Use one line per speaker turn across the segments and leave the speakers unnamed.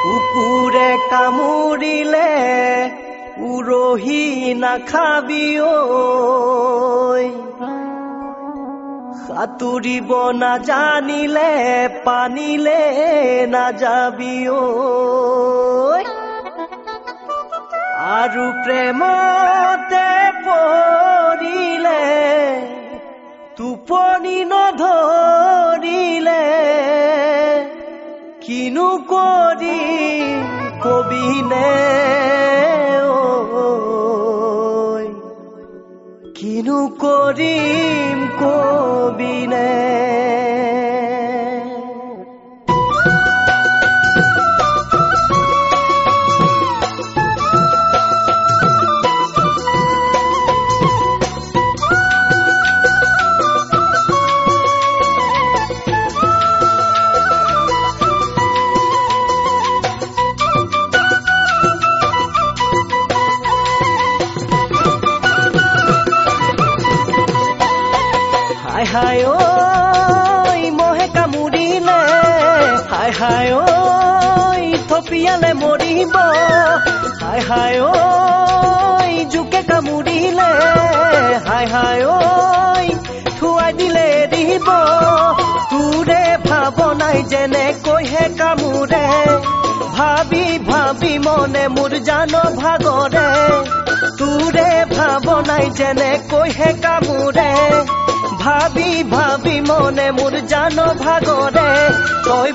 কুকুৰে কামুৰিলে উৰহি নাখাবি ঐ সাঁতুৰিব নাজানিলে পানীলে নাযাবি ঐ আৰু প্ৰেমতে পৰিলে টোপনি নধৰিলে কিনো কৰি কবিনে কিনো কৰিম কবিনে হায় ঐ মহে কামুৰিলে হায় হায় ঐ থপিয়ালে মৰিব হায় হায় ঐ জোকে কামুৰিলে হায় হায় ঐ থুৱাই দিলে দিব তোৰে ভাৱনাই যেনেকৈহে কামোৰে ভাবি ভাবি মনে মোৰ জান ভাগৰে তোৰে ভাৱনাই যেনেকৈহে কামোৰে ভাবি ভাবি মনে মোৰ জান ভাগৰে তই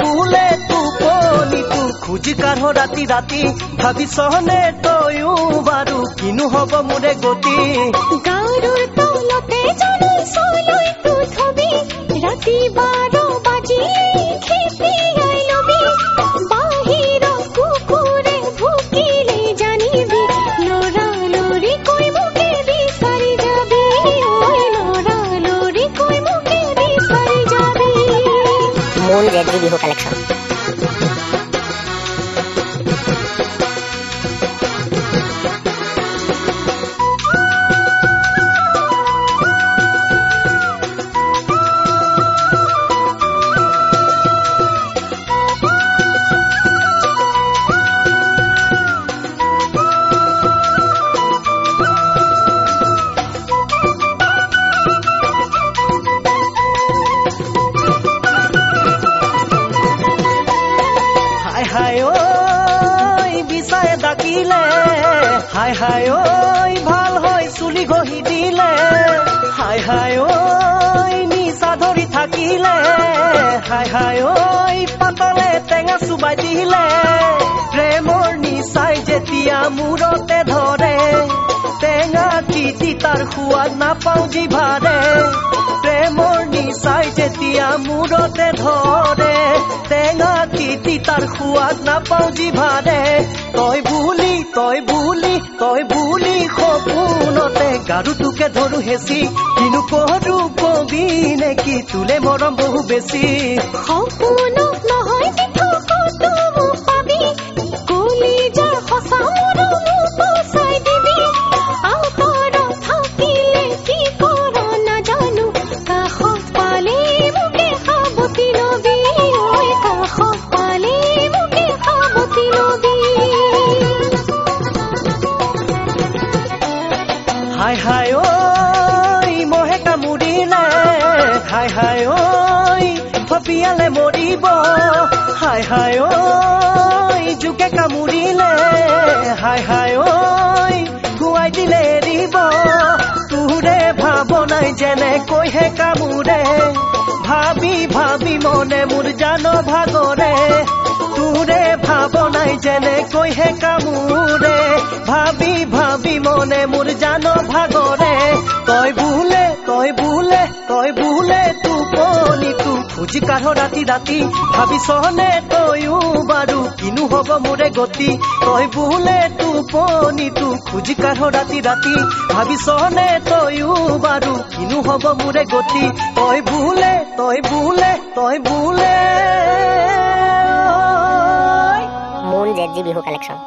বোলে টোপনিটো খুজি কাঢ় ৰাতি ৰাতি ভাবিছনে তয়ো বাৰু কিনো হব মোৰে গতি
গাৰুৰ তলতে জানো চলৈ তো থবি ৰাতি 12 বাজিলে খেপিয়াই লবি বাহিৰ কুকুৰে ভুকিলে জানিবি লৰা লৰি কৈ মুকে বিচাৰি যাবি লৰা লৰি কৈ মুকে বিচাৰি যাবি
মন ৰেডি বিহু কালেকশ্যন
হায় ঐ বিচায়ে ডাকিলে হায় হায় ঐ ভাল হয় চুলি ঘহি দিলে হায় হায় ঐ নিচা ধৰি থাকিলে হায় হায় ঐ পাতলে টেঙা চুবাই দিলে প্ৰেমৰ নিচাই যেতিয়া মূৰতে ধৰে টেঙা কি তাৰ সোৱাদ নাপাওঁ জিভাৰে প্ৰেমৰ নিচাই যেতিয়া মূৰতে ধৰে টেঙা কি তাৰ সোৱাদ নাপাওঁ জিভাৰে তই বুলি সপোনতে গাৰুটোকে ধৰো হেঁচি কিনো কৰো কবি নেকি তোলে মৰম বহু বেছি
সপোনক নহয় মিঠকতো মোক পাবি কলিজাৰ সঁচা মৰম পচাই দিবি আঁতৰত থাকিলে কি কৰ নাজানো কাষত পালে মোকে সাৱটি লবি ঐ কাষত পালে মোকে সাৱটি লবি
হায় হায় ঐ মহে কামুৰিলে হায় হায় ঐ থপিয়ালে মৰিব হায় হায় ঐ জোকে কামুৰিলে হায় হায় ঐ ধুৱাই দিলে এৰিব তোৰে ভাৱনাই যেনেকৈহে কামোৰে ভাবি ভাবি মনে মোৰ জান ভাগৰে তোৰে ভাৱনাই যেনেকৈহে কামোৰে ভাবি ভাবি মনে মোৰ জান ভাগৰে তই বোলে টোপনিটো খুজি কাঢ় ৰাতি ৰাতি ভাবিছনে তয়ো বাৰু কিনো হব মোৰে গতি তই বোলে টোপনিটো খুজি কাঢ় ৰাতি ৰাতি ভাবিছনে তয়ো বাৰু কিনো হব মোৰে গতি তই বোলে
জেডজি বিহু কালেকশ্যন।